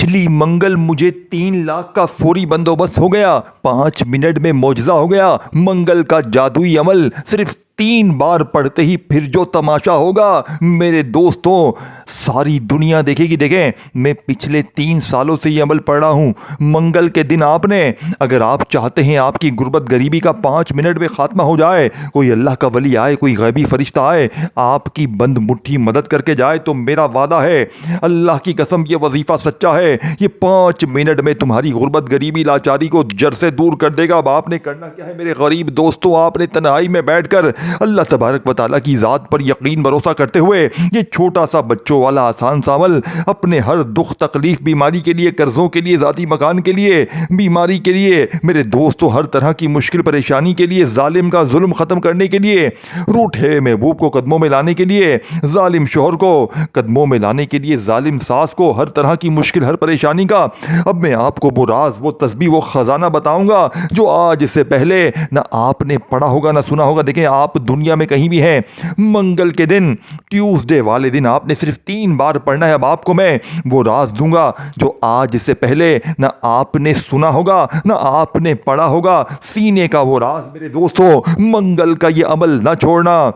پچھلی منگل مجھے 3 لاکھ کا فوری بندوبست ہو گیا، 5 منٹ میں معجزہ ہو گیا۔ منگل کا جادوئی عمل صرف 3 بار پڑھتے ہی پھر جو تماشا ہوگا میرے دوستوں ساری دنیا دیکھے گی۔ دیکھیں میں پچھلے 3 سالوں سے یہ عمل پڑھ رہا ہوں۔ منگل کے دن آپ نے، اگر آپ چاہتے ہیں آپ کی غربت غریبی کا 5 منٹ میں خاتمہ ہو جائے، کوئی اللہ کا ولی آئے، کوئی غیبی فرشتہ آئے، آپ کی بند مٹھی مدد کر کے جائے، تو میرا وعدہ ہے اللہ کی قسم یہ وظیفہ سچا ہے، یہ 5 منٹ میں تمہاری غربت غریبی لاچاری کو جڑ سے دور کر دے گا۔ اب آپ نے کرنا کیا ہے میرے غریب دوستوں؟ آپ نے تنہائی میں بیٹھ کر اللہ تبارک و تعالیٰ کی ذات پر یقین بھروسہ کرتے ہوئے یہ چھوٹا سا بچوں والا آسان سا عمل اپنے ہر دکھ تکلیف، بیماری کے لیے، قرضوں کے لیے، ذاتی مکان کے لیے، بیماری کے لیے، میرے دوستوں ہر طرح کی مشکل پریشانی کے لیے، ظالم کا ظلم ختم کرنے کے لیے، روٹھے محبوب کو قدموں میں لانے کے لیے، ظالم شوہر کو قدموں میں لانے کے لیے، ظالم ساس کو، ہر طرح کی مشکل، ہر پریشانی کا اب میں آپ کو وہ راز، وہ تسبیح، وہ خزانہ بتاؤں گا جو آج سے پہلے نہ آپ نے پڑھا ہوگا نہ سنا ہوگا۔ دیکھیں آپ دنیا میں کہیں بھی ہیں، منگل کے دن، ٹیوزڈے والے دن آپ نے صرف 3 بار پڑھنا ہے۔ اب آپ کو میں وہ راز دوں گا جو آج سے پہلے نہ آپ نے سنا ہوگا نہ آپ نے پڑھا ہوگا۔ سینے کا وہ راز میرے دوستوں، منگل کا یہ عمل نہ چھوڑنا،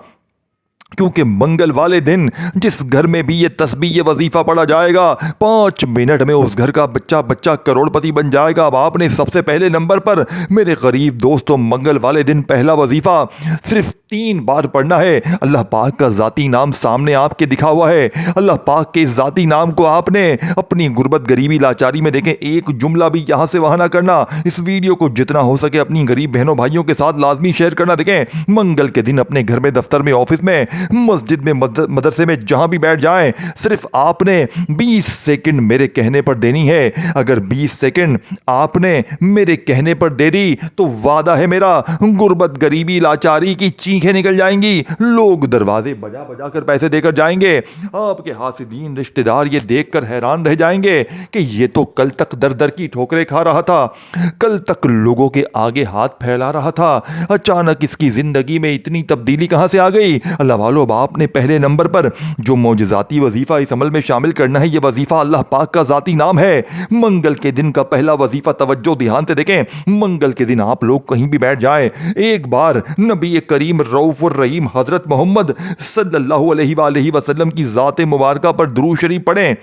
کیونکہ منگل والے دن جس گھر میں بھی یہ تسبیح، یہ وظیفہ پڑھا جائے گا، 5 منٹ میں اس گھر کا بچہ کروڑ پتی بن جائے گا۔ اب آپ نے سب سے پہلے نمبر پر میرے غریب دوستوں منگل والے دن پہلا وظیفہ صرف 3 بار پڑھنا ہے۔ اللہ پاک کا ذاتی نام سامنے آپ کے دکھا ہوا ہے۔ اللہ پاک کے ذاتی نام کو آپ نے اپنی غربت غریبی لاچاری میں، دیکھیں ایک جملہ بھی یہاں سے وہاں نہ کرنا، اس ویڈیو کو جتنا ہو سکے اپنی غریب بہنوں بھائیوں کے ساتھ لازمی شیئر کرنا۔ دیکھیں منگل کے دن اپنے گھر میں، دفتر میں، آفس میں، مسجد میں، مدرسے میں، جہاں بھی بیٹھ جائیں، صرف آپ نے 20 سیکنڈ میرے کہنے پر دینی ہے۔ اگر 20 سیکنڈ آپ نے میرے کہنے پر دے دی تو وعدہ ہے میرا، غربت غریبی لاچاری کی چیخیں نکل جائیں گی، لوگ دروازے بجا بجا کر پیسے دے کر جائیں گے، آپ کے حاسدین رشتہ دار یہ دیکھ کر حیران رہ جائیں گے کہ یہ تو کل تک در در کی ٹھوکریں کھا رہا تھا، کل تک لوگوں کے آگے ہاتھ پھیلا رہا تھا، اچانک اس کی زندگی میں اتنی تبدیلی کہاں سے آ گئی؟ اللہ والو، آپ نے پہلے نمبر پر جو معجزاتی وظیفہ اس عمل میں شامل کرنا ہے، یہ وظیفہ اللہ پاک کا ذاتی نام ہے۔ منگل کے دن کا پہلا وظیفہ، توجہ دھیان سے دیکھیں، منگل کے دن آپ لوگ کہیں بھی بیٹھ جائیں، ایک بار نبی کریم رؤوف الرحیم حضرت محمد صلی اللہ علیہ وآلہ وسلم کی ذات مبارکہ پر درود شریف پڑھیں۔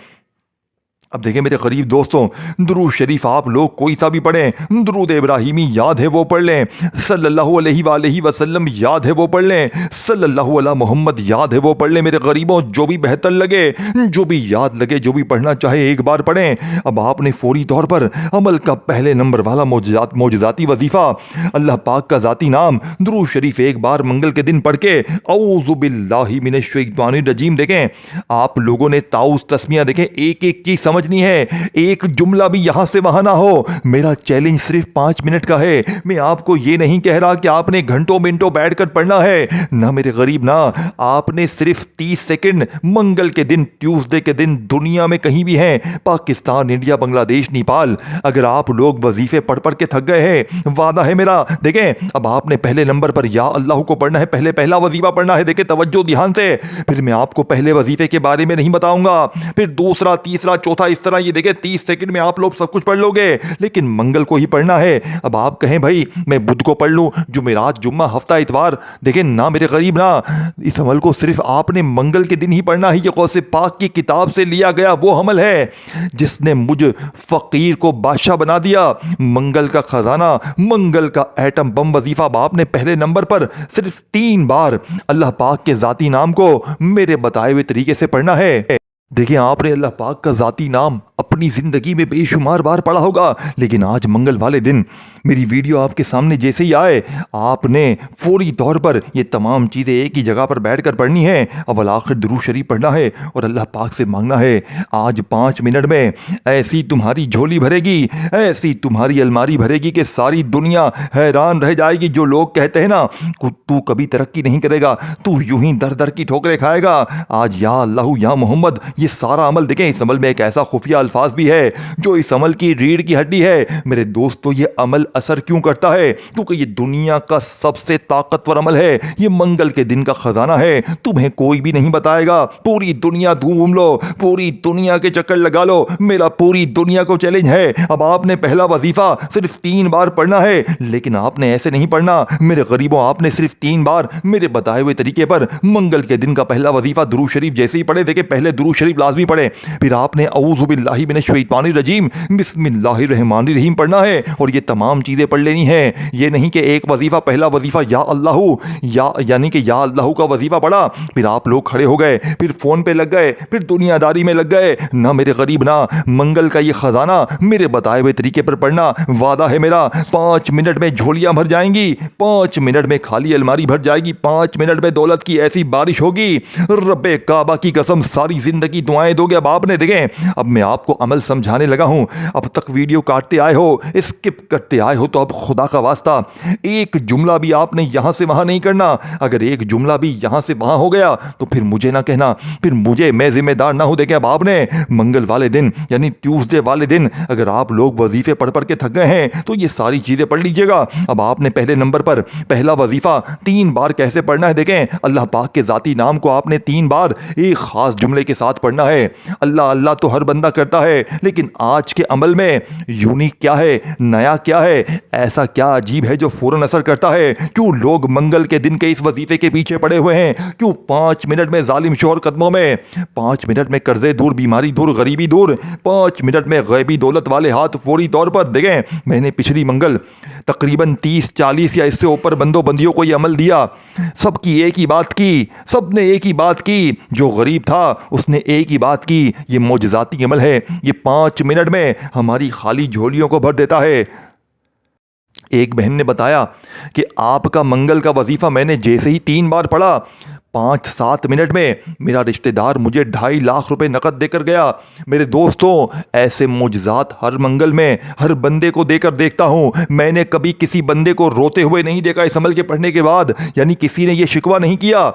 اب دیکھیں میرے غریب دوستوں، درود شریف آپ لوگ کوئی سا بھی پڑھیں، درود ابراہیمی یاد ہے وہ پڑھ لیں، صلی اللہ علیہ وآلہ وسلم یاد ہے وہ پڑھ لیں، صلی اللہ علیہ محمد یاد ہے وہ پڑھ لیں۔ میرے غریبوں جو بھی بہتر لگے، جو بھی یاد لگے، جو بھی پڑھنا چاہے ایک بار پڑھیں۔ اب آپ نے فوری طور پر عمل کا پہلے نمبر والا معجزاتی وظیفہ، اللہ پاک کا ذاتی نام، درود شریف ایک بار منگل کے دن پڑھ کے اعوذ باللہ من الشیطان الرجیم، دیکھیں آپ لوگوں نے تاؤس تسمیہ، دیکھیں ایک ایک چیز سمجھنی ہے، ایک جملہ بھی یہاں سے وہاں نہ ہو۔ میرا چیلنج صرف 5 منٹ کا ہے، میں آپ کو یہ نہیں کہہ رہا کہ آپ نے گھنٹوں منٹوں بیٹھ کر پڑھنا ہے، نہ میرے غریب نہ، آپ نے صرف 30 سیکنڈ منگل کے دن، ٹیوزڈے کے دن، دنیا میں کہیں بھی ہیں، پاکستان، انڈیا، بنگلہ دیش، نیپال، اگر آپ لوگ وظیفے پڑھ پڑھ کے تھک گئے ہیں، وعدہ ہے میرا، دیکھیں اب آپ نے پہلے نمبر پر یا اللہ کو پڑھنا ہے، پہلا وظیفہ پڑھنا ہے۔ دیکھیں توجہ دھیان سے، پھر میں آپ کو پہلے وظیفے کے بارے میں نہیں بتاؤں گا، پھر دوسرا، تیسرا، چوتھا، اس طرح یہ دیکھیں 30 سیکنڈ میں آپ لوگ سب کچھ پڑھ لو گے، لیکن منگل کو ہی پڑھنا ہے۔ اب آپ کہیں بھائی میں بدھ کو پڑھ لوں، جمعرات، جمعہ، ہفتہ، اتوار، دیکھیں نہ میرے غریب نہ، اس عمل کو صرف آپ نے منگل کے دن ہی پڑھنا ہے۔ یہ غوث پاک کی کتاب سے لیا گیا وہ عمل ہے جس نے مجھ فقیر کو بادشاہ بنا دیا۔ منگل کا خزانہ، منگل کا ایٹم بم وظیفہ، اب آپ نے پہلے نمبر پر صرف 3 بار اللہ پاک کے ذاتی نام کو میرے بتائے ہوئے طریقے سے پڑھنا ہے۔ دیکھیں آپ نے اللہ پاک کا ذاتی نام اپنی زندگی میں بے شمار بار پڑھا ہوگا، لیکن آج منگل والے دن میری ویڈیو آپ کے سامنے جیسے ہی آئے، آپ نے فوری طور پر یہ تمام چیزیں ایک ہی جگہ پر بیٹھ کر پڑھنی ہے۔ اول آخر درود شریف پڑھنا ہے اور اللہ پاک سے مانگنا ہے آج 5 منٹ میں ایسی تمہاری جھولی بھرے گی، ایسی تمہاری الماری بھرے گی کہ ساری دنیا حیران رہ جائے گی۔ جو لوگ کہتے ہیں نا تو کبھی ترقی نہیں کرے گا، تو یوں ہی در در کی ٹھوکریں کھائے گا، آج یا اللہ یا محمد یہ سارا عمل دیکھیں، اس عمل میں ایک ایسا خفیہ الفاظ بھی ہے جو اس عمل کی ریڑھ کی ہڈی ہے۔ میرے دوستو، یہ عمل اثر کیوں کرتا ہے؟ کیونکہ یہ دنیا کا سب سے طاقتور عمل ہے، یہ منگل کے دن کا خزانہ ہے، تمہیں کوئی بھی نہیں بتائے گا۔ پوری دنیا گھوم لو، پوری دنیا کے چکر لگا لو، میرا پوری دنیا کو چیلنج ہے۔ اب آپ نے پہلا وظیفہ صرف 3 بار پڑھنا ہے، لیکن آپ نے ایسے نہیں پڑھنا میرے غریبوں، آپ نے صرف 3 بار میرے بتائے ہوئے طریقے پر منگل کے دن کا پہلا وظیفہ درود شریف جیسے ہی پڑھے، دیکھیں پہلے درود شریف لازمی پڑھیں، پھر آپ نے اعوذ باللہ من الشیطان الرجیم بسم اللہ الرحمن الرحیم پڑھنا ہے، اور یہ تمام چیزیں پڑھ لینی ہیں۔ یہ نہیں کہ ایک وظیفہ، پہلا وظیفہ یا اللہ یعنی کہ یا اللہ کا وظیفہ پڑھا، پھر آپ لوگ کھڑے ہو گئے، پھر فون پہ لگ گئے، پھر دنیا داری میں لگ گئے۔ نہ میرے غریب، نہ منگل کا یہ خزانہ میرے بتائے ہوئے طریقے پر پڑھنا۔ وعدہ ہے میرا، 5 منٹ میں جھولیاں بھر جائیں گی، 5 منٹ میں خالی الماری بھر جائے گی، 5 منٹ میں دولت کی ایسی بارش ہوگی، رب کعبہ کی قسم ساری زندگی دعائیں دو گے۔ اب آپ نے دیکھیں، اب میں آپ کو عمل سمجھانے لگا ہوں، اب تک ویڈیو کاٹتے آئے ہو، اسکپ کرتے آئے ہو، تو اب خدا کا واسطہ ایک جملہ بھی آپ نے یہاں سے وہاں نہیں کرنا۔ اگر ایک جملہ بھی یہاں سے وہاں ہو گیا تو پھر مجھے نہ کہنا، پھر میں ذمہ دار نہ ہوں۔ دیکھیں، اب آپ نے منگل والے دن یعنی ٹیوزڈے والے دن اگر آپ لوگ وظیفے پڑھ کے تھک گئے ہیں تو یہ ساری چیزیں پڑھ لیجئے گا۔ اب آپ نے پہلے نمبر پر پہلا وظیفہ 3 بار کیسے پڑھنا ہے؟ دیکھیں، اللہ پاک کے ذاتی نام کو آپ نے 3 بار ایک خاص جملے کے ساتھ پڑھنا ہے۔ اللہ اللہ تو ہر بندہ کرتا ہے، لیکن آج کے عمل میں یونیک کیا ہے، نیا کیا ہے، ایسا کیا عجیب ہے جو فوراً اثر کرتا ہے؟ کیوں لوگ منگل کے دن کے اس وظیفے کے پیچھے پڑے ہوئے ہیں؟ کیوں 5 منٹ میں ظالم شوہر قدموں میں، 5 منٹ میں قرضے دور، بیماری دور، غریبی دور، 5 منٹ میں غیبی دولت والے ہاتھ فوری طور پر؟ دیکھیں، میں نے پچھلی منگل تقریباً 30-40 یا اس سے اوپر بندیوں کو یہ عمل دیا، سب کی ایک ہی بات کی، سب نے ایک ہی بات کی، جو غریب تھا اس نے ایک ہی بات کی۔ یہ معجزاتی عمل ہے، یہ 5 منٹ میں ہماری خالی جھولیوں کو بھر دیتا ہے۔ ایک بہن نے بتایا کہ آپ کا منگل کا وظیفہ میں نے جیسے ہی 3 بار پڑھا، 5-7 منٹ میں میرا رشتہ دار مجھے 2.5 لاکھ روپے نقد دے کر گیا۔ میرے دوستوں، ایسے معجزات ہر منگل میں ہر بندے کو دے کر دیکھتا ہوں۔ میں نے کبھی کسی بندے کو روتے ہوئے نہیں دیکھا اس عمل کے پڑھنے کے بعد، یعنی کسی نے یہ شکوہ نہیں کیا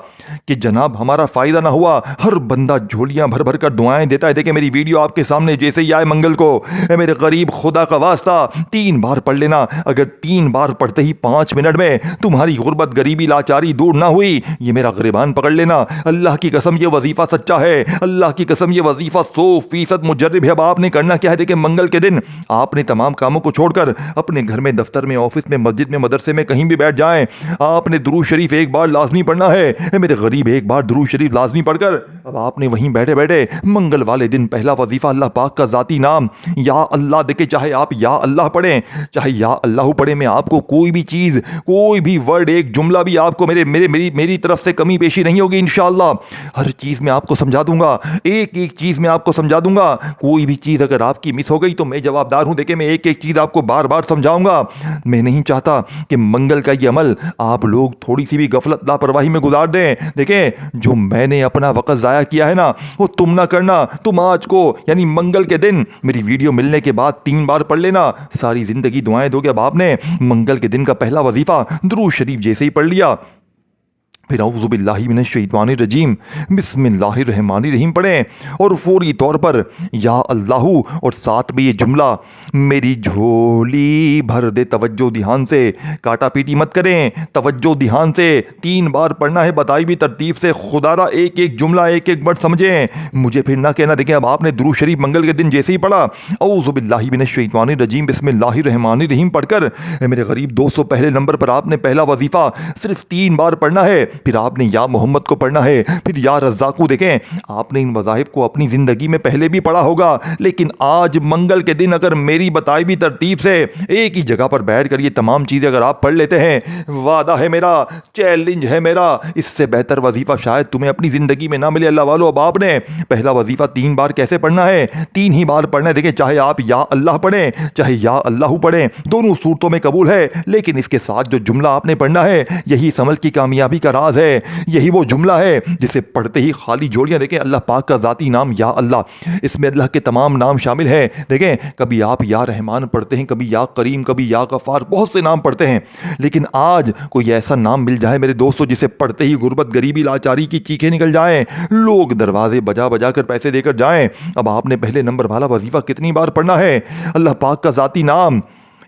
کہ جناب ہمارا فائدہ نہ ہوا۔ ہر بندہ جھولیاں بھر بھر کر دعائیں دیتا ہے۔ دیکھیں میری ویڈیو آپ کے سامنے جیسے ہی آئے منگل کو، اے میرے غریب، خدا کا واسطہ 3 بار پڑھ لینا۔ اگر 3 بار پڑھتے ہی 5 منٹ میں تمہاری غربت، غریبی، لاچاری دور نہ ہوئی، یہ میرا غریبان پکڑ لینا، اللہ کی قسم یہ وظیفہ سچا ہے، اللہ کی قسم یہ وظیفہ 100% مجرب ہے۔ اب آپ نے کرنا کیا ہے؟ دیکھیں، منگل کے دن آپ نے تمام کاموں کو چھوڑ کر اپنے گھر میں، دفتر میں، آفس میں، مسجد میں، مدرسے میں، کہیں بھی بیٹھ جائیں، آپ نے درود شریف 1 بار لازمی پڑھنا ہے۔ اے میرے غریب، 1 بار درود شریف لازمی پڑھ کر اب آپ نے وہیں بیٹھے بیٹھے منگل والے دن پہلا وظیفہ اللہ پاک کا ذاتی نام یا اللہ، دیکھیں چاہے آپ یا اللہ پڑھیں چاہے یا اللہ پڑھیں، میں آپ کو کوئی بھی چیز، کوئی بھی ورڈ، ایک جملہ بھی آپ کو میری طرف سے کمی بیشی نہیں ہوگی انشاءاللہ۔ ہر چیز میں آپ کو سمجھا دوں گا، ایک چیز میں آپ کو سمجھا دوں گا۔ کوئی بھی چیز اگر آپ کی مس ہو گئی تو میں جواب دار ہوں۔ دیکھیں، میں ایک چیز آپ کو بار بار سمجھاؤں گا۔ میں نہیں چاہتا کہ منگل کا یہ عمل آپ لوگ تھوڑی سی بھی غفلت، لاپرواہی میں گزار دیں۔ دیکھیں، جو میں نے اپنا وقت ضائع کیا ہے نا، وہ تم نہ کرنا۔ تم آج کو یعنی منگل کے دن میری ویڈیو ملنے کے بعد 3 بار پڑھ لینا، ساری زندگی دعائیں دو گے۔ اب آپ نے منگل کے دن کا پہلا وظیفہ درود شریف جیسے ہی پڑھ لیا، پھر اعوذ باللہ من الشیطان الرجیم بسم اللہ الرحمن الرحیم پڑھیں، اور فوری طور پر یا اللہ، اور ساتھ میں یہ جملہ میری جھولی بھر دے۔ توجہ دھیان سے، کاٹا پیٹی مت کریں، توجہ دھیان سے 3 بار پڑھنا ہے بتائی بھی ترتیب سے۔ خدا را ایک جملہ، ایک ورڈ سمجھیں، مجھے پھر نہ کہنا۔ دیکھیں، اب آپ نے درود شریف منگل کے دن جیسے ہی پڑھا، اعوذ باللہ من الشیطان الرجیم بسم اللہ الرحمن الرحیم پڑھ کر میرے غریب دوستوں، پہلے نمبر پر آپ نے پہلا وظیفہ صرف 3 بار پڑھنا ہے، پھر آپ نے یا محمد کو پڑھنا ہے، پھر یا رزاقو۔ دیکھیں، آپ نے ان وظائف کو اپنی زندگی میں پہلے بھی پڑھا ہوگا، لیکن آج منگل کے دن اگر میری بتائی بھی ترتیب سے ایک ہی جگہ پر بیٹھ کر یہ تمام چیزیں اگر آپ پڑھ لیتے ہیں، وعدہ ہے میرا، چیلنج ہے میرا، اس سے بہتر وظیفہ شاید تمہیں اپنی زندگی میں نہ ملے اللہ والو۔ اب آپ نے پہلا وظیفہ 3 بار کیسے پڑھنا ہے؟ 3 ہی بار پڑھنا ہے۔ دیکھیں، چاہے آپ یا اللہ پڑھیں چاہے یا اللہ پڑھیں، دونوں صورتوں میں قبول ہے، لیکن اس کے ساتھ جو جملہ آپ نے پڑھنا ہے یہی اس عمل کی کامیابی کا راز الفاظ ہے، یہی وہ جملہ ہے جسے پڑھتے ہی خالی جوڑیاں، دیکھیں اللہ پاک کا ذاتی نام یا اللہ، اس میں اللہ کے تمام نام شامل ہیں۔ دیکھیں کبھی آپ یا رحمان پڑھتے ہیں، کبھی یا کریم، کبھی یا غفار، بہت سے نام پڑھتے ہیں، لیکن آج کوئی ایسا نام مل جائے میرے دوستو جسے پڑھتے ہی غربت، غریبی، لاچاری کی چیخیں نکل جائیں، لوگ دروازے بجا بجا کر پیسے دے کر جائیں۔ اب آپ نے پہلے نمبر والا وظیفہ کتنی بار پڑھنا ہے؟ اللہ پاک کا ذاتی نام،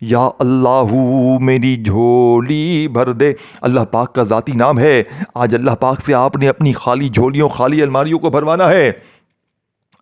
یا اللہ میری جھولی بھر دے، اللہ پاک کا ذاتی نام ہے۔ آج اللہ پاک سے آپ نے اپنی خالی جھولیوں، خالی الماریوں کو بھروانا ہے،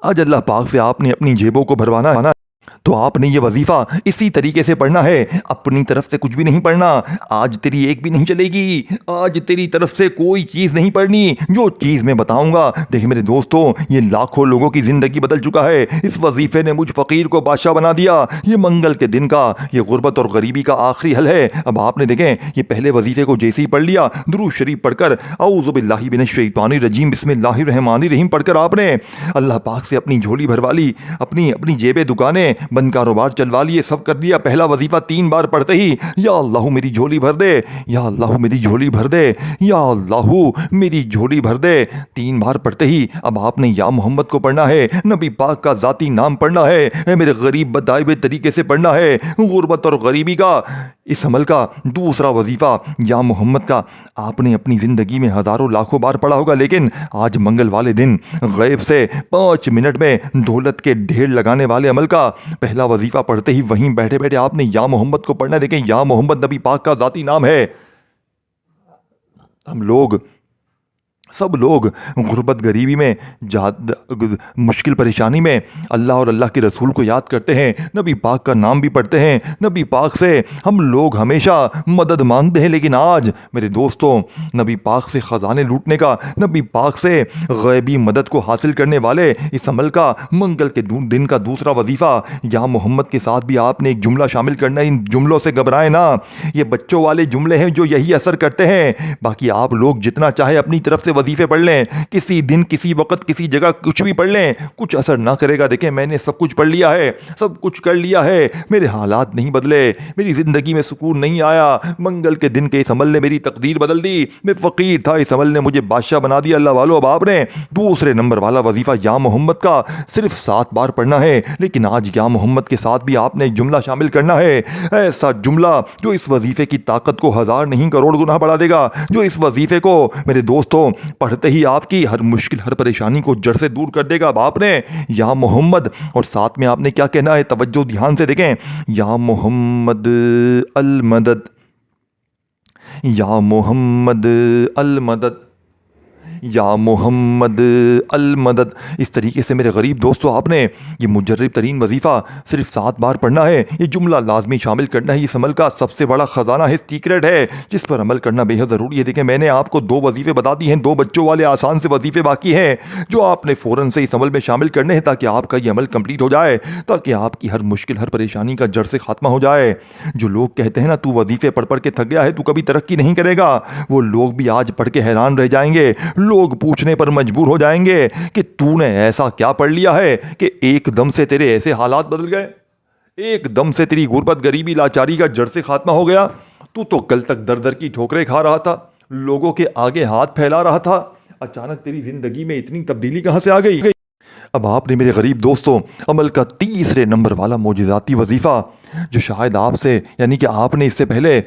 آج اللہ پاک سے آپ نے اپنی جیبوں کو بھروانا ہے، تو آپ نے یہ وظیفہ اسی طریقے سے پڑھنا ہے، اپنی طرف سے کچھ بھی نہیں پڑھنا۔ آج تیری ایک بھی نہیں چلے گی، آج تیری طرف سے کوئی چیز نہیں پڑھنی، جو چیز میں بتاؤں گا۔ دیکھیں میرے دوستو، یہ لاکھوں لوگوں کی زندگی بدل چکا ہے، اس وظیفے نے مجھ فقیر کو بادشاہ بنا دیا۔ یہ منگل کے دن کا، یہ غربت اور غریبی کا آخری حل ہے۔ اب آپ نے دیکھیں یہ پہلے وظیفے کو جیسے ہی پڑھ لیا، درود شریف پڑھ کر اعوذ باللہ من الشیطان الرجیم بسم اللہ الرحمن الرحیم پڑھ کر آپ نے اللہ پاک سے اپنی جھولی بھروا لی، اپنی جیبیں، دکانیں بند، کاروبار چلوا لیے، سب کر لیا۔ پہلا وظیفہ 3 بار پڑھتے ہی یا اللہ میری جھولی بھر دے، یا اللہ میری جھولی بھر دے، یا اللہ میری جھولی بھر دے، 3 بار پڑھتے ہی اب آپ نے یا محمد کو پڑھنا ہے، نبی پاک کا ذاتی نام پڑھنا ہے، اے میرے غریب بتائے ہوئے طریقے سے پڑھنا ہے۔ غربت اور غریبی کا اس عمل کا دوسرا وظیفہ یا محمد کا آپ نے اپنی زندگی میں ہزاروں لاکھوں بار پڑھا ہوگا، لیکن آج منگل والے دن غیب سے 5 منٹ میں دولت کے ڈھیر لگانے والے عمل کا پہلا وظیفہ پڑھتے ہی وہیں بیٹھے بیٹھے آپ نے یا محمد کو پڑھنا ہے۔ دیکھیں یا محمد نبی پاک کا ذاتی نام ہے۔ ہم لوگ، سب لوگ غربت، غریبی میں، مشکل پریشانی میں اللہ اور اللہ کے رسول کو یاد کرتے ہیں، نبی پاک کا نام بھی پڑھتے ہیں، نبی پاک سے ہم لوگ ہمیشہ مدد مانگتے ہیں، لیکن آج میرے دوستوں نبی پاک سے خزانے لوٹنے کا، نبی پاک سے غیبی مدد کو حاصل کرنے والے اس عمل کا منگل کے دن کا دوسرا وظیفہ یا محمد کے ساتھ بھی آپ نے ایک جملہ شامل کرنا ہے۔ ان جملوں سے گھبرائیں نہ، یہ بچوں والے جملے ہیں جو یہی اثر کرتے ہیں، باقی آپ لوگ جتنا چاہے اپنی طرف سے وظیفے پڑھ لیں، کسی دن، کسی وقت، کسی جگہ کچھ بھی پڑھ لیں، کچھ اثر نہ کرے گا۔ دیکھیں میں نے سب کچھ پڑھ لیا ہے، سب کچھ کر لیا ہے، میرے حالات نہیں بدلے، میری زندگی میں سکون نہیں آیا، منگل کے دن کے اس عمل نے میری تقدیر بدل دی، میں فقیر تھا، اس عمل نے مجھے بادشاہ بنا دیا۔ اللہ والو، اب آپ نے دوسرے نمبر والا وظیفہ یا محمد کا صرف 7 بار پڑھنا ہے، لیکن آج یا محمد کے ساتھ بھی آپ نے ایک جملہ شامل کرنا ہے، ایسا جملہ جو اس وظیفے کی طاقت کو 1000 نہیں کروڑ گنا بڑھا دے گا، جو اس وظیفے کو میرے دوستوں پڑھتے ہی آپ کی ہر مشکل، ہر پریشانی کو جڑ سے دور کر دے گا۔ اب آپ نے یا محمد اور ساتھ میں آپ نے کیا کہنا ہے، توجہ دھیان سے دیکھیں، یا محمد المدد، یا محمد المدد، یا محمد المدد۔ اس طریقے سے میرے غریب دوستو آپ نے یہ مجرب ترین وظیفہ صرف 7 بار پڑھنا ہے، یہ جملہ لازمی شامل کرنا ہے، اس عمل کا سب سے بڑا خزانہ ہے، سیکرٹ ہے، جس پر عمل کرنا بے حد ضروری ہے۔ دیکھیں میں نے آپ کو 2 وظیفے بتا دی ہیں، 2 بچوں والے آسان سے وظیفے باقی ہیں جو آپ نے فوراً سے اس عمل میں شامل کرنے ہیں، تاکہ آپ کا یہ عمل کمپلیٹ ہو جائے، تاکہ آپ کی ہر مشکل، ہر پریشانی کا جڑ سے خاتمہ ہو جائے۔ جو لوگ کہتے ہیں نا تو وظیفے پڑھ پڑھ کے تھک گیا ہے، تو کبھی ترقی نہیں کرے گا، وہ لوگ بھی آج پڑھ کے حیران رہ جائیں گے، لوگ پوچھنے پر مجبور ہو جائیں گے کہ تو نے ایسا کیا پڑھ لیا ہے کہ ایک دم سے تیرے ایسے حالات بدل گئے، ایک دم سے تیری غربت، غریبی، لاچاری کا جڑ سے خاتمہ ہو گیا۔ تو کل تک در در کی ٹھوکریں کھا رہا تھا، لوگوں کے آگے ہاتھ پھیلا رہا تھا، اچانک تیری زندگی میں اتنی تبدیلی کہاں سے آ گئی؟ اب آپ نے میرے غریب دوستوں عمل کا تیسرے نمبر والا معجزاتی وظیفہ، جو شاید آپ سے، یعنی کہ آپ نے اس سے پہلے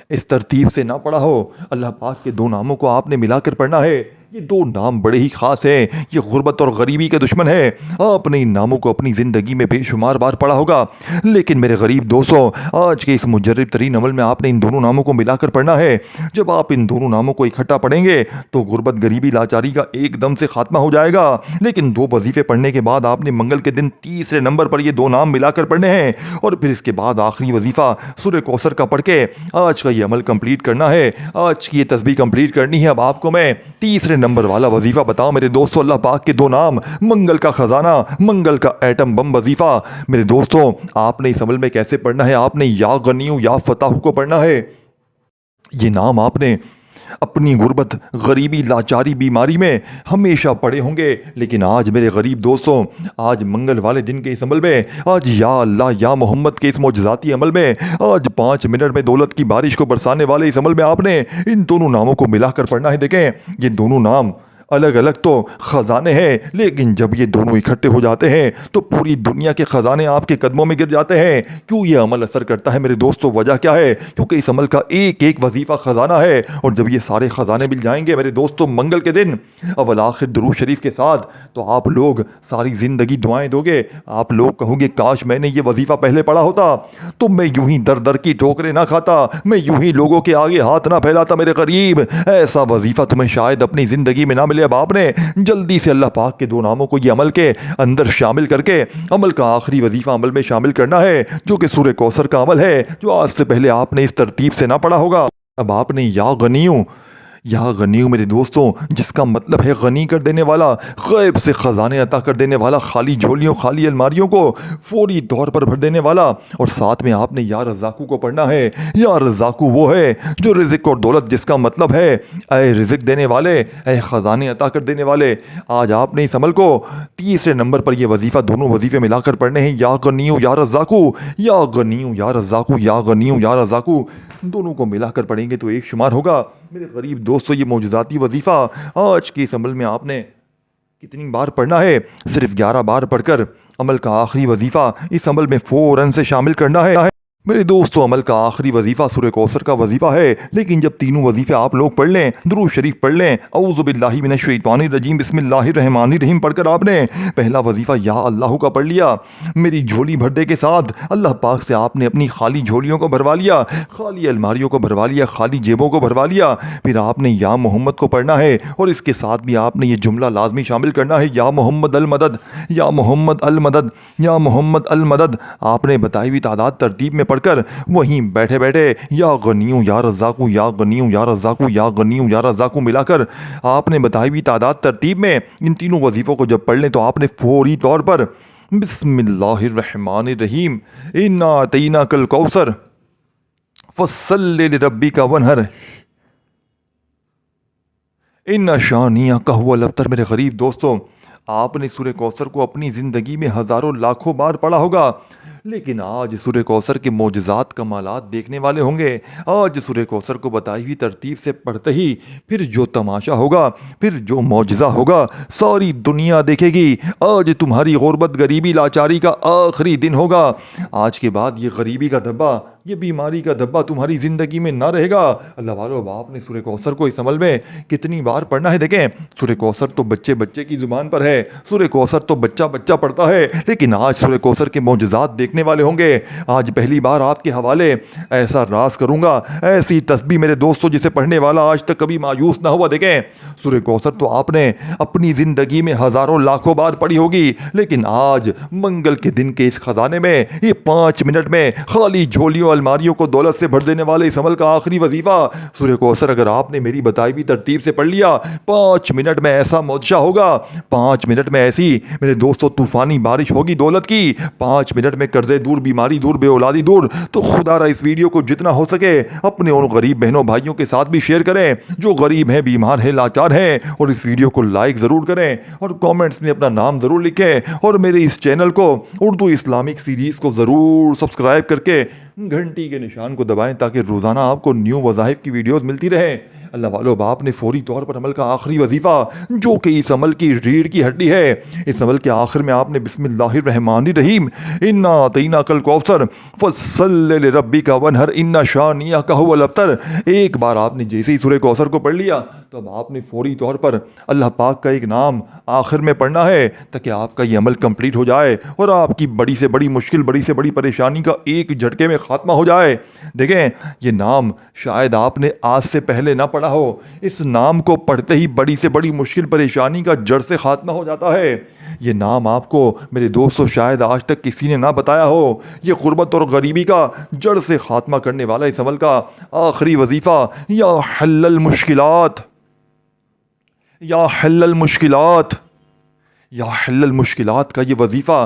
اس ترتیب سے نہ پڑھا ہو، اللہ پاک کے 2 ناموں کو آپ نے ملا کر پڑھنا ہے۔ یہ 2 نام بڑے ہی خاص ہیں، یہ غربت اور غریبی کے دشمن ہیں۔ آپ نے ان ناموں کو اپنی زندگی میں بے شمار بار پڑھا ہوگا، لیکن میرے غریب دوستوں آج کے اس مجرب ترین عمل میں آپ نے ان دونوں ناموں کو ملا کر پڑھنا ہے۔ جب آپ ان دونوں ناموں کو اکٹھا پڑھیں گے تو غربت، غریبی، لاچاری کا ایک دم سے خاتمہ ہو جائے گا، لیکن 2 وظیفے پڑھنے کے بعد آپ نے منگل کے دن تیسرے نمبر پر یہ 2 نام ملا کر پڑھنے ہیں، اور پھر اس کے بعد آخری وظیفہ سورہ کوثر کا پڑھ کے آج کا یہ عمل کمپلیٹ کرنا ہے، آج کی یہ تسبیح کمپلیٹ کرنی ہے۔ اب آپ کو میں تیسرے نمبر والا وظیفہ بتاؤ میرے دوستو، اللہ پاک کے 2 نام، منگل کا خزانہ، منگل کا ایٹم بم وظیفہ۔ میرے دوستو آپ نے اس عمل میں کیسے پڑھنا ہے؟ آپ نے یا غنیو یا فتح کو پڑھنا ہے۔ یہ نام آپ نے اپنی غربت، غریبی، لاچاری، بیماری میں ہمیشہ پڑے ہوں گے، لیکن آج میرے غریب دوستوں، آج منگل والے دن کے اس عمل میں، آج یا اللہ یا محمد کے اس معجزاتی عمل میں، آج 5 منٹ میں دولت کی بارش کو برسانے والے اس عمل میں آپ نے ان دونوں ناموں کو ملا کر پڑھنا ہے۔ دیکھیں، یہ دونوں نام الگ الگ تو خزانے ہیں، لیکن جب یہ دونوں اکٹھے ہو جاتے ہیں تو پوری دنیا کے خزانے آپ کے قدموں میں گر جاتے ہیں۔ کیوں یہ عمل اثر کرتا ہے میرے دوستو؟ وجہ کیا ہے؟ کیونکہ اس عمل کا ایک ایک وظیفہ خزانہ ہے، اور جب یہ سارے خزانے مل جائیں گے میرے دوستو منگل کے دن اول آخر درود شریف کے ساتھ، تو آپ لوگ ساری زندگی دعائیں دو گے، آپ لوگ کہو گے کاش میں نے یہ وظیفہ پہلے پڑھا ہوتا تو میں یوں ہی در در کی ٹھوکریں نہ کھاتا، میں یوں ہی لوگوں کے آگے ہاتھ نہ پھیلاتا۔ میرے قریب ایسا وظیفہ تمہیں شاید اپنی زندگی میں نہ ملے۔ اب آپ نے جلدی سے اللہ پاک کے دو ناموں کو یہ عمل کے اندر شامل کر کے عمل کا آخری وظیفہ عمل میں شامل کرنا ہے، جو کہ سورہ کوثر کا عمل ہے، جو آج سے پہلے آپ نے اس ترتیب سے نہ پڑھا ہوگا۔ اب آپ نے یا غنیوں میرے دوستوں، جس کا مطلب ہے غنی کر دینے والا، غیب سے خزانے عطا کر دینے والا، خالی جھولیوں خالی الماریوں کو فوری طور پر بھر دینے والا، اور ساتھ میں آپ نے یا رزاقو کو پڑھنا ہے۔ یا رزاقو وہ ہے جو رزق اور دولت، جس کا مطلب ہے اے رزق دینے والے، اے خزانے عطا کر دینے والے۔ آج آپ نے اس عمل کو تیسرے نمبر پر یہ وظیفہ، دونوں وظیفے ملا کر پڑھنے ہیں، یا غنیوں یا رزاقو، یا غنیوں یا رزاقو، یا غنیوں یا رزاقو، دونوں کو ملا کر پڑھیں گے تو ایک شمار ہوگا۔ میرے غریب دوستو، یہ معجزاتی وظیفہ آج کے اس عمل میں آپ نے کتنی بار پڑھنا ہے؟ صرف 11 بار پڑھ کر عمل کا آخری وظیفہ اس عمل میں فوراً سے شامل کرنا ہے۔ میرے دوستو، عمل کا آخری وظیفہ سورہ کوثر کا وظیفہ ہے، لیکن جب تینوں وظیفے آپ لوگ پڑھ لیں، درود شریف پڑھ لیں، اعوذ باللہ من الشیطان الرجیم بسم اللہ الرحمن الرحیم پڑھ کر آپ نے پہلا وظیفہ یا اللہ کا پڑھ لیا، میری جھولی بھر دے کے ساتھ اللہ پاک سے آپ نے اپنی خالی جھولیوں کو بھروا لیا، خالی الماریوں کو بھروا لیا، خالی جیبوں کو بھروا لیا، پھر آپ نے یا محمد کو پڑھنا ہے، اور اس کے ساتھ بھی آپ نے یہ جملہ لازمی شامل کرنا ہے، یا محمد المدد، یا محمد المدد، یا محمد المدد۔ آپ نے بتائی ہوئی تعداد ترتیب میں پڑھ کر وہیں بیٹھے بیٹھے یا غنیوں یا رزاقو، یا غنیوں یا رزاقو، یا غنیوں یا رزاقو ملا کر آپ نے بتائی ہوئی تعداد ترتیب میں ان تینوں وظیفوں کو جب پڑھ لیں تو آپ نے فوری طور پر بسم اللہ الرحمن الرحیم انا اعطیناک الکوثر فصل لربک وانحر ان شانئک هو الابتر۔ میرے غریب دوستوں، آپ نے سورہ کوثر کو اپنی زندگی میں ہزاروں لاکھوں بار پڑھا ہوگا، لیکن آج سورہ کوثر کے معجزات کمالات دیکھنے والے ہوں گے۔ آج سورہ کوثر کو بتائی ہوئی ترتیب سے پڑھتے ہی پھر جو تماشا ہوگا، پھر جو معجزہ ہوگا، ساری دنیا دیکھے گی۔ آج تمہاری غربت، غریبی، لاچاری کا آخری دن ہوگا۔ آج کے بعد یہ غریبی کا دھبا، یہ بیماری کا دھبا تمہاری زندگی میں نہ رہے گا۔ اللہ والو، اب آپ نے سورہ کوثر کو اس عمل میں کتنی بار پڑھنا ہے؟ دیکھیں، سورہ کوثر تو بچے بچے کی زبان پر ہے، سورہ کوثر تو بچہ بچہ پڑھتا ہے، لیکن آج سورہ کوثر کے معجزات دیکھنے والے ہوں گے۔ آج پہلی بار آپ کے حوالے ایسا راز کروں گا، ایسی تسبیح میرے دوستوں جسے پڑھنے والا آج تک کبھی مایوس نہ ہوا۔ دیکھیں، سورہ کوثر تو آپ نے اپنی زندگی میں ہزاروں لاکھوں بار پڑھی ہوگی، لیکن آج منگل کے دن کے اس خزانے میں یہ 5 منٹ میں خالی جھولیوں الماریوں کو دولت سے بھر دینے والے اس عمل کا آخری وظیفہ سورہ کوثر اگر آپ نے میری بتائی ہوئی ترتیب سے پڑھ لیا، 5 منٹ میں ایسا معجزہ ہوگا، 5 منٹ میں ایسی میرے دوستوں طوفانی بارش ہوگی دولت کی، 5 منٹ میں قرضے دور، بیماری دور، بے اولادی دور۔ تو خدا را اس ویڈیو کو جتنا ہو سکے اپنے ان غریب بہنوں بھائیوں کے ساتھ بھی شیئر کریں جو غریب ہیں، بیمار ہیں، لاچار ہیں، اور اس ویڈیو کو لائک ضرور کریں اور کامنٹس میں اپنا نام ضرور لکھیں، اور میرے اس چینل کو اردو اسلامک سیریز کو ضرور سبسکرائب کر کے گھنٹی کے نشان کو دبائیں تاکہ روزانہ آپ کو نیو وظائف کی ویڈیوز ملتی رہیں۔ اللہ والو، باپ نے فوری طور پر عمل کا آخری وظیفہ جو کہ اس عمل کی ریڑھ کی ہڈی ہے، اس عمل کے آخر میں آپ نے بسم اللہ الرحمن الرحیم انا اعطیناک الکوثر فصل لربک وانحر ان شانئک هو الابتر، ایک بار آپ نے جیسے ہی سورہ کوثر کو پڑھ لیا تو اب آپ نے فوری طور پر اللہ پاک کا ایک نام آخر میں پڑھنا ہے تاکہ آپ کا یہ عمل کمپلیٹ ہو جائے اور آپ کی بڑی سے بڑی مشکل، بڑی سے بڑی پریشانی کا ایک جھٹکے میں خاتمہ ہو جائے۔ دیکھیں، یہ نام شاید آپ نے آج سے پہلے نہ پڑھا ہو، اس نام کو پڑھتے ہی بڑی سے بڑی مشکل پریشانی کا جڑ سے خاتمہ ہو جاتا ہے۔ یہ نام آپ کو میرے دوستو شاید آج تک کسی نے نہ بتایا ہو، یہ غربت اور غریبی کا جڑ سے خاتمہ کرنے والا اس عمل کا آخری وظیفہ یا حل المشکلات، یا حل المشکلات، یا حل المشکلات کا یہ وظیفہ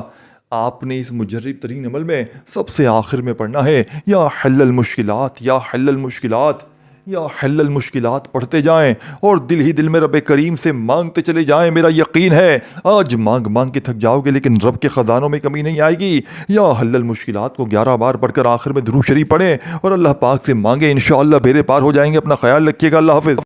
آپ نے اس مجرب ترین عمل میں سب سے آخر میں پڑھنا ہے۔ یا حل المشکلات، یا حل المشکلات، یا حل المشکلات پڑھتے جائیں اور دل ہی دل میں رب کریم سے مانگتے چلے جائیں۔ میرا یقین ہے آج مانگ مانگ کے تھک جاؤ گے لیکن رب کے خزانوں میں کمی نہیں آئے گی۔ یا حل المشکلات کو 11 بار پڑھ کر آخر میں درود شریف پڑھیں اور اللہ پاک سے مانگیں، انشاءاللہ بیڑے پار ہو جائیں گے۔ اپنا خیال رکھیے گا، اللہ حافظ۔